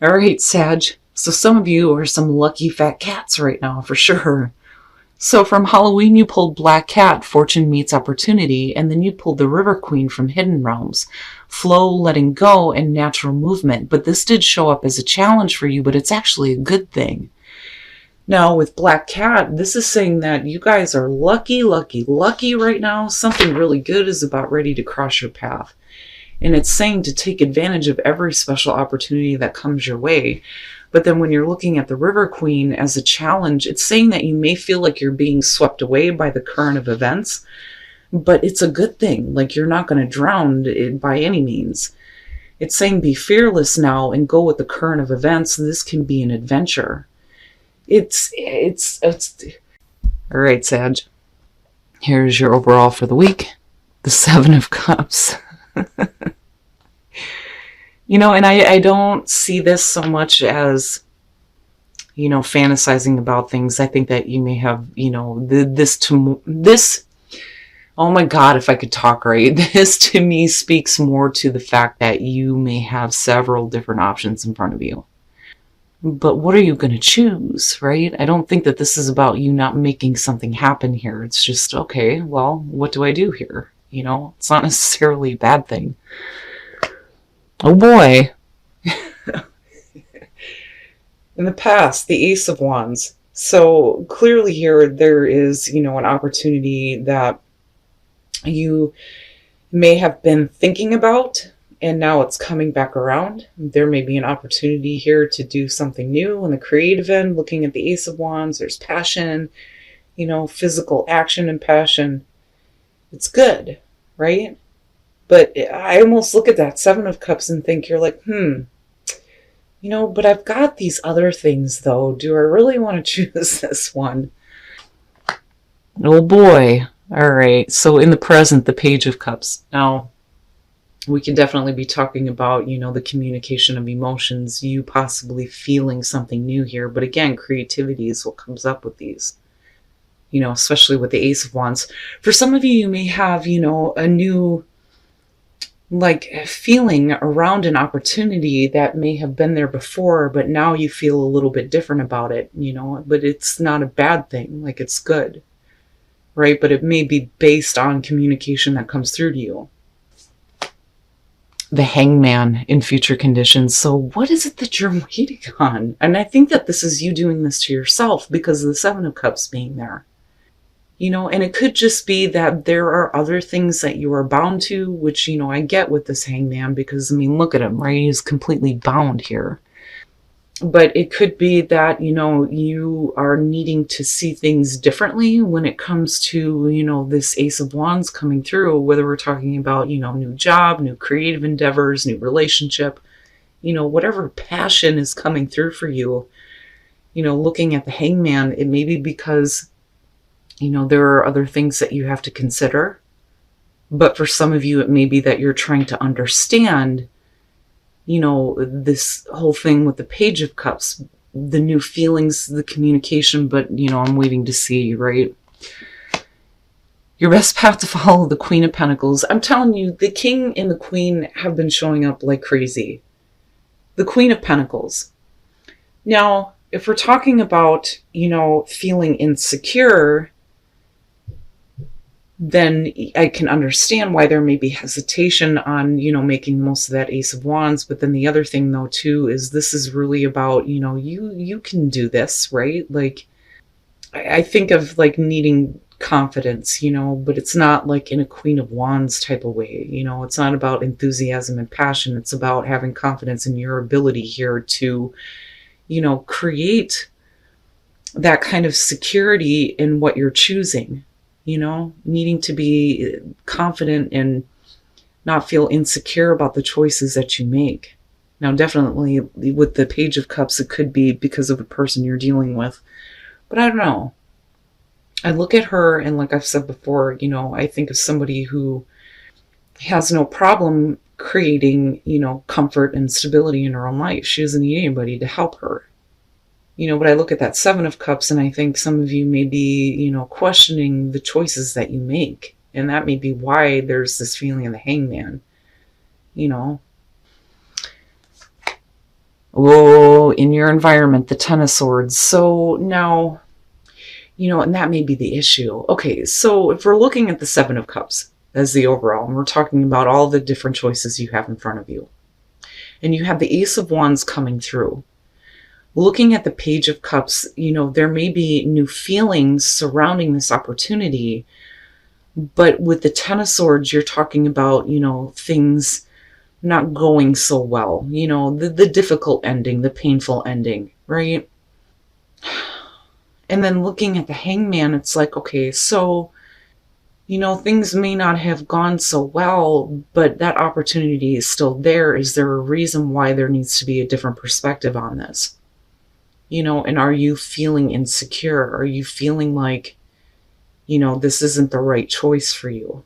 All right, Sag. So some of you are some lucky fat cats right now, for sure. So from Halloween, you pulled Black Cat, Fortune Meets Opportunity, and then you pulled the River Queen from Hidden Realms, flow, letting go, and natural movement. But this did show up as a challenge for you, but it's actually a good thing. Now, with Black Cat, this is saying that you guys are lucky, lucky, lucky right now. Something really good is about ready to cross your path. And it's saying to take advantage of every special opportunity that comes your way. But then when you're looking at the River Queen as a challenge, it's saying that you may feel like you're being swept away by the current of events, but it's a good thing. Like, you're not going to drown by any means. It's saying be fearless now and go with the current of events. This can be an adventure. It's all right, Sag. Here's your overall for the week. The Seven of Cups. And I don't see this so much as, fantasizing about things. I think that you may have, this, oh my God, if I could talk right, this to me speaks more to the fact that you may have several different options in front of you. But what are you going to choose, right? I don't think that this is about you not making something happen here. It's just, okay, well, what do I do here? It's not necessarily a bad thing. Oh boy. In the past, the Ace of Wands. So clearly here, there is, an opportunity that you may have been thinking about, and now it's coming back around. There may be an opportunity here to do something new on the creative end. Looking at the Ace of Wands, there's passion, physical action and passion. It's good, right? But I almost look at that Seven of Cups and think you're like, but I've got these other things though. Do I really want to choose this one? Oh boy. All right. So in the present, the Page of Cups. Now, we could definitely be talking about, the communication of emotions, you possibly feeling something new here. But again, creativity is what comes up with these, especially with the Ace of Wands. For some of you, you may have, a new feeling around an opportunity that may have been there before, but now you feel a little bit different about it, but it's not a bad thing. It's good, right? But it may be based on communication that comes through to you. The Hangman in future conditions. So what is it that you're waiting on? And I think that this is you doing this to yourself because of the Seven of Cups being there. And it could just be that there are other things that you are bound to, which, I get with this Hangman because, look at him, right? He's completely bound here. But it could be that, you are needing to see things differently when it comes to, this Ace of Wands coming through, whether we're talking about, new job, new creative endeavors, new relationship, whatever passion is coming through for you, looking at the Hangman, it may be because there are other things that you have to consider. But for some of you, it may be that you're trying to understand, this whole thing with the Page of Cups, the new feelings, the communication, but, I'm waiting to see, right? Your best path to follow, the Queen of Pentacles. I'm telling you, the King and the Queen have been showing up like crazy. The Queen of Pentacles. Now, if we're talking about, feeling insecure, then I can understand why there may be hesitation on, making most of that Ace of Wands. But then the other thing though, too, is this is really about, you can do this, right? I think of needing confidence, but it's not in a Queen of Wands type of way. It's not about enthusiasm and passion. It's about having confidence in your ability here to, create that kind of security in what you're choosing. Needing to be confident and not feel insecure about the choices that you make. Now, definitely with the Page of Cups, it could be because of the person you're dealing with. But I don't know. I look at her and like I've said before, I think of somebody who has no problem creating, comfort and stability in her own life. She doesn't need anybody to help her. But I look at that Seven of Cups and I think some of you may be, questioning the choices that you make. And that may be why there's this feeling of the Hangman, Oh, in your environment, the Ten of Swords. So now, and that may be the issue. Okay, so if we're looking at the Seven of Cups as the overall, and we're talking about all the different choices you have in front of you, and you have the Ace of Wands coming through, looking at the Page of Cups, there may be new feelings surrounding this opportunity, but with the Ten of Swords, you're talking about, things not going so well, the difficult ending, the painful ending, right? And then looking at the Hangman, it's like, okay, so, things may not have gone so well, but that opportunity is still there. Is there a reason why there needs to be a different perspective on this? And are you feeling insecure? Are you feeling like, this isn't the right choice for you?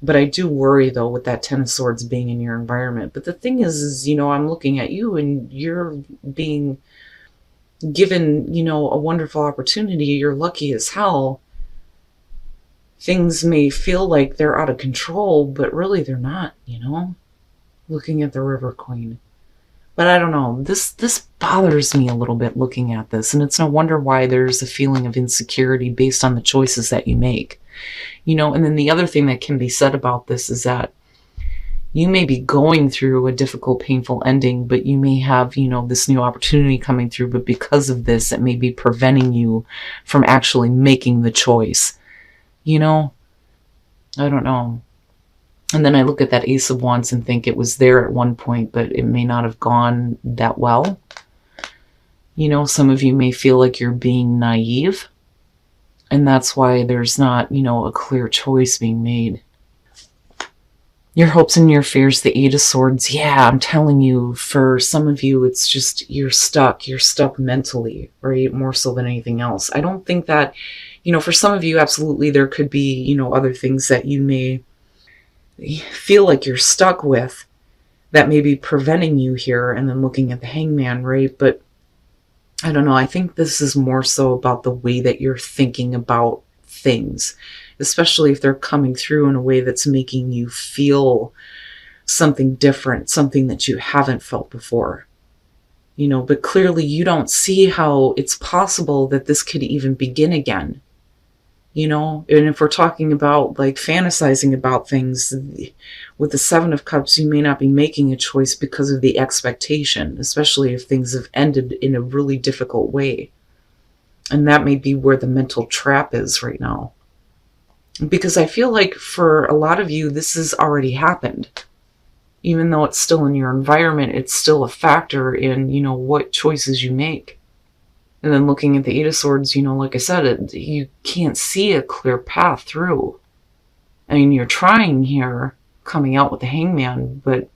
But I do worry, though, with that Ten of Swords being in your environment. But the thing is, I'm looking at you and you're being given, a wonderful opportunity. You're lucky as hell. Things may feel like they're out of control, but really they're not, looking at the River Queen. But I don't know, this bothers me a little bit looking at this, and it's no wonder why there's a feeling of insecurity based on the choices that you make. And then the other thing that can be said about this is that you may be going through a difficult, painful ending, but you may have, this new opportunity coming through, but because of this, it may be preventing you from actually making the choice. I don't know. And then I look at that Ace of Wands and think it was there at one point, but it may not have gone that well. Some of you may feel like you're being naive, and that's why there's not, a clear choice being made. Your hopes and your fears, the Eight of Swords. Yeah, I'm telling you, for some of you, it's just you're stuck mentally, right? More so than anything else. I don't think that, for some of you, absolutely, there could be, other things that you may feel like you're stuck with that may be preventing you here, and then looking at the Hangman, right? But I don't know, I think this is more so about the way that you're thinking about things, especially if they're coming through in a way that's making you feel something different, something that you haven't felt before. But clearly you don't see how it's possible that this could even begin again. And if we're talking about like fantasizing about things, with the Seven of Cups, you may not be making a choice because of the expectation, especially if things have ended in a really difficult way. And that may be where the mental trap is right now. Because I feel like for a lot of you, this has already happened. Even though it's still in your environment, it's still a factor in, what choices you make. And then looking at the Eight of Swords, like I said, you can't see a clear path through. I mean, you're trying here, coming out with the Hangman, but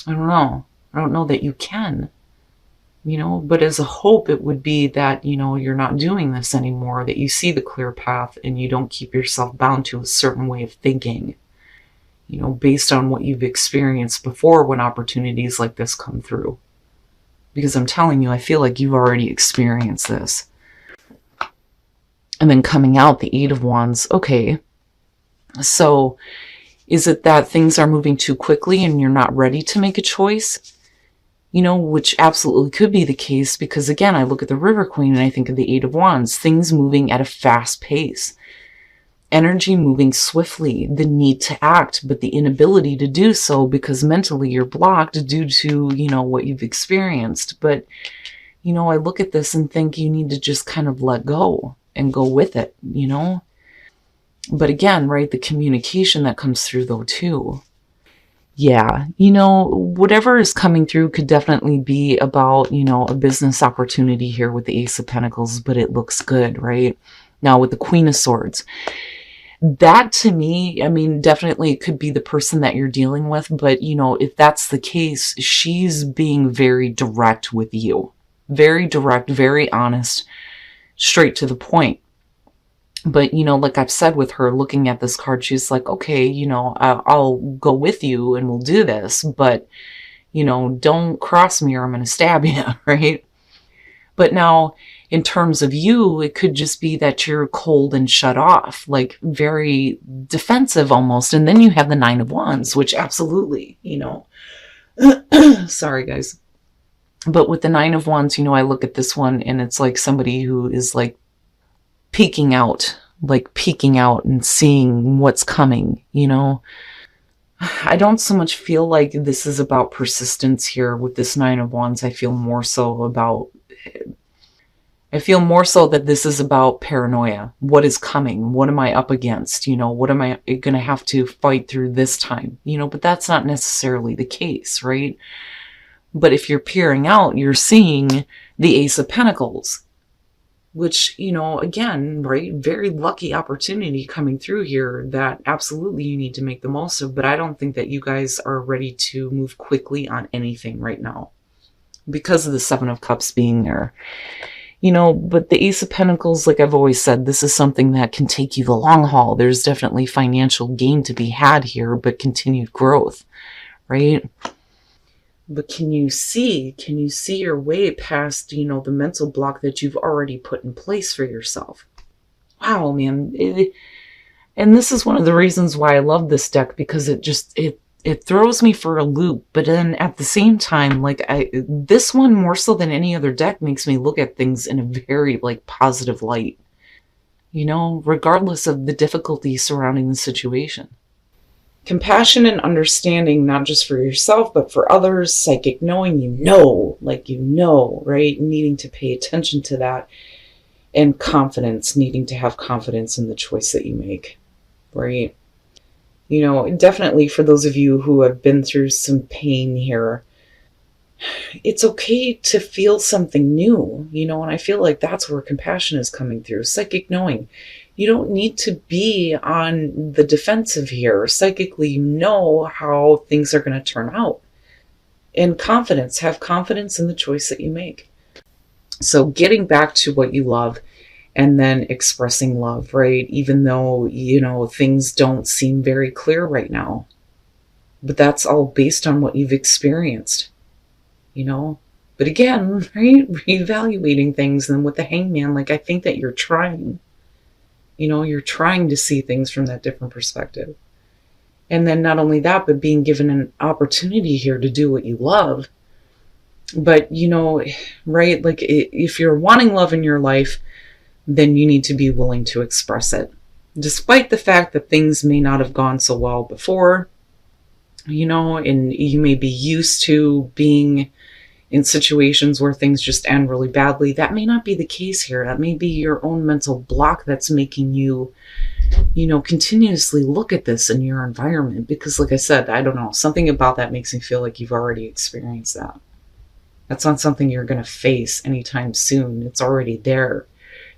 I don't know. I don't know that you can. But as a hope, it would be that, you're not doing this anymore, that you see the clear path and you don't keep yourself bound to a certain way of thinking, based on what you've experienced before when opportunities like this come through. Because I'm telling you, I feel like you've already experienced this. And then coming out, the Eight of Wands. Okay, so is it that things are moving too quickly and you're not ready to make a choice? Which absolutely could be the case, because again, I look at the River Queen and I think of the Eight of Wands, things moving at a fast pace, energy moving swiftly, the need to act, but the inability to do so because mentally you're blocked due to, what you've experienced. But, I look at this and think you need to just kind of let go and go with it, But again, right, the communication that comes through though too. Yeah, whatever is coming through could definitely be about, a business opportunity here with the Ace of Pentacles, but it looks good, right? Now with the Queen of Swords, that to me, I mean, definitely it could be the person that you're dealing with, but if that's the case, she's being very direct with you. Very direct, very honest, straight to the point. But, like I've said with her, looking at this card, she's like, okay, I'll go with you and we'll do this, but, don't cross me or I'm going to stab you, right? But now, in terms of you, it could just be that you're cold and shut off, like very defensive almost. And then you have the Nine of Wands, which absolutely, sorry guys. But with the Nine of Wands, I look at this one and it's like somebody who is like peeking out and seeing what's coming, I don't so much feel like this is about persistence here with this Nine of Wands. I feel more so that this is about paranoia. What is coming? What am I up against? What am I going to have to fight through this time? But that's not necessarily the case, right? But if you're peering out, you're seeing the Ace of Pentacles, which, again, right, very lucky opportunity coming through here that absolutely you need to make the most of. But I don't think that you guys are ready to move quickly on anything right now because of the Seven of Cups being there. But the Ace of Pentacles, like I've always said, this is something that can take you the long haul. There's definitely financial gain to be had here, but continued growth, right? But can you see your way past, the mental block that you've already put in place for yourself? Wow, man. And this is one of the reasons why I love this deck, because it throws me for a loop. But then at the same time, this one more so than any other deck makes me look at things in a very positive light, regardless of the difficulty surrounding the situation. Compassion and understanding, not just for yourself, but for others. Psychic knowing, right? Needing to pay attention to that. And confidence, needing to have confidence in the choice that you make, right? Definitely for those of you who have been through some pain here, it's okay to feel something new, and I feel like that's where compassion is coming through. Psychic knowing. You don't need to be on the defensive here. Psychically, you know how things are going to turn out. And confidence. Have confidence in the choice that you make. So getting back to what you love and then expressing love, right? Even though, things don't seem very clear right now. But that's all based on what you've experienced, But again, right? Reevaluating things. And with the Hangman, I think that you're trying. You're trying to see things from that different perspective. And then not only that, but being given an opportunity here to do what you love. But, right, if you're wanting love in your life, then you need to be willing to express it. Despite the fact that things may not have gone so well before, and you may be used to being in situations where things just end really badly. That may not be the case here. That may be your own mental block that's making you, continuously look at this in your environment. Because like I said, I don't know, something about that makes me feel like you've already experienced that. That's not something you're going to face anytime soon. It's already there.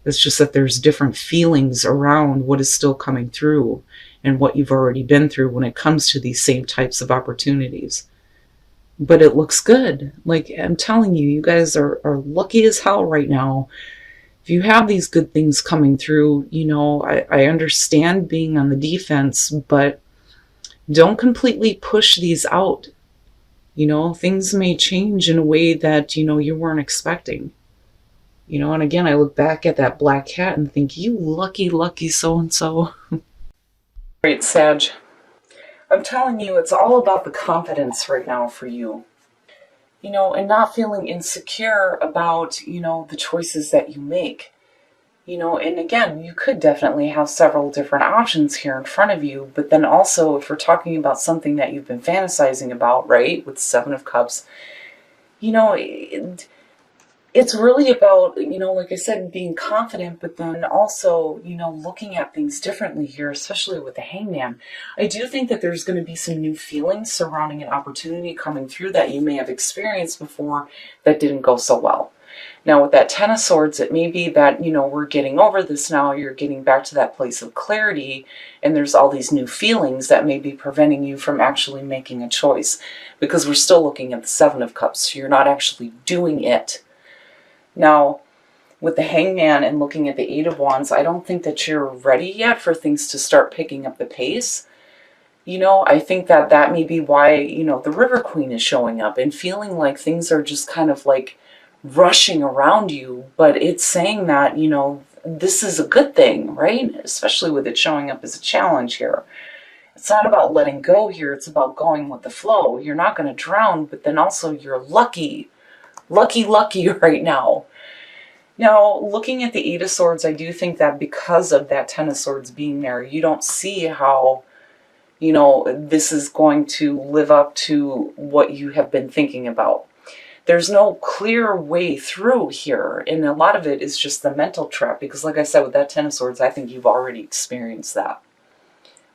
It's just that there's different feelings around what is still coming through and what you've already been through when it comes to these same types of opportunities. But it looks good. I'm telling you, you guys are lucky as hell right now. If you have these good things coming through, I understand being on the defense, but don't completely push these out. Things may change in a way that, you weren't expecting. And again, I look back at that black cat and think, you lucky, lucky so-and-so. Great, Sag. I'm telling you, it's all about the confidence right now for you, and not feeling insecure about, the choices that you make, and again, you could definitely have several different options here in front of you, but then also if we're talking about something that you've been fantasizing about, right, with Seven of Cups, it's really about, like I said, being confident, but then also, looking at things differently here, especially with the Hangman. I do think that there's going to be some new feelings surrounding an opportunity coming through that you may have experienced before that didn't go so well. Now, with that Ten of Swords, it may be that, we're getting over this now, you're getting back to that place of clarity, and there's all these new feelings that may be preventing you from actually making a choice, because we're still looking at the Seven of Cups, so you're not actually doing it. Now, with the Hangman and looking at the Eight of Wands, I don't think that you're ready yet for things to start picking up the pace. I think that that may be why, the River Queen is showing up and feeling like things are just kind of rushing around you. But it's saying that, this is a good thing, right? Especially with it showing up as a challenge here. It's not about letting go here. It's about going with the flow. You're not going to drown, but then also you're lucky. Lucky, lucky right now. Now, looking at the Eight of Swords, I do think that because of that Ten of Swords being there, you don't see how, you know, this is going to live up to what you have been thinking about. There's no clear way through here, and a lot of it is just the mental trap, because like I said, with that Ten of Swords, I think you've already experienced that.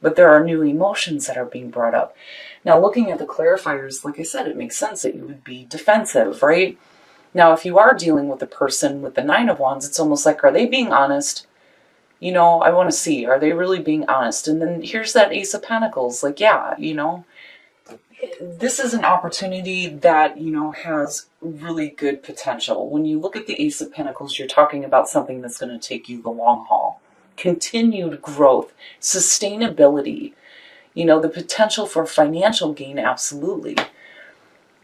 But there are new emotions that are being brought up. Now, looking at the clarifiers, like I said, it makes sense that you would be defensive, right? Now, if you are dealing with a person with the Nine of Wands, it's almost like, are they being honest? You know, I want to see, are they really being honest? And then here's that Ace of Pentacles, like, yeah, you know, this is an opportunity that, you know, has really good potential. When you look at the Ace of Pentacles, you're talking about something that's going to take you the long haul. Continued growth, sustainability, you know, the potential for financial gain, absolutely.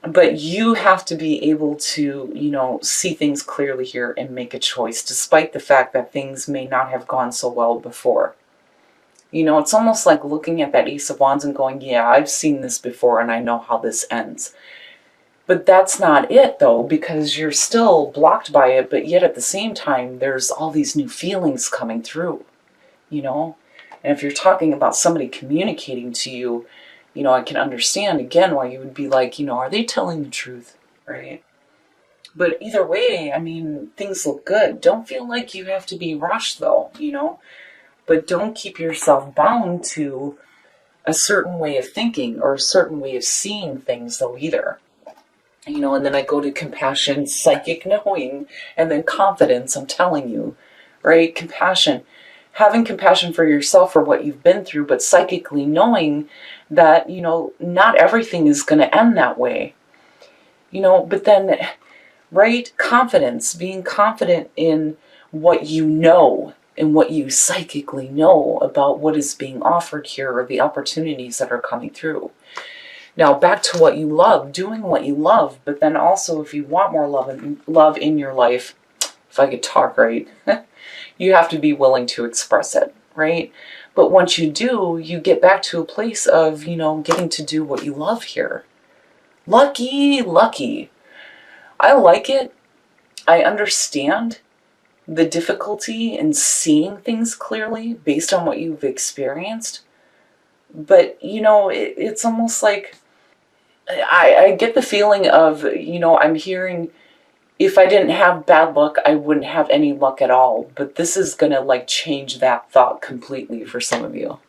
But you have to be able to, you know, see things clearly here and make a choice, despite the fact that things may not have gone so well before. You know, it's almost like looking at that Ace of Wands and going, yeah, I've seen this before and I know how this ends. But that's not it, though, because you're still blocked by it, but yet at the same time, there's all these new feelings coming through, you know? And if you're talking about somebody communicating to you, you know, I can understand, again, why you would be like, you know, are they telling the truth, right? But either way, I mean, things look good. Don't feel like you have to be rushed, though, you know? But don't keep yourself bound to a certain way of thinking or a certain way of seeing things, though, either. You know, and then I go to compassion, psychic knowing, and then confidence, I'm telling you, right? Compassion. Having compassion for yourself for what you've been through, but psychically knowing that, you know, not everything is going to end that way. You know, but then, right? Confidence, being confident in what you know and what you psychically know about what is being offered here or the opportunities that are coming through. Now, back to what you love, doing what you love, but then also if you want more love in your life, if I could talk right, you have to be willing to express it, right? But once you do, you get back to a place of, you know, getting to do what you love here. Lucky, lucky. I like it. I understand the difficulty in seeing things clearly based on what you've experienced. But, you know, it's almost like I get the feeling of, you know, I'm hearing, if I didn't have bad luck, I wouldn't have any luck at all. But this is going to like change that thought completely for some of you.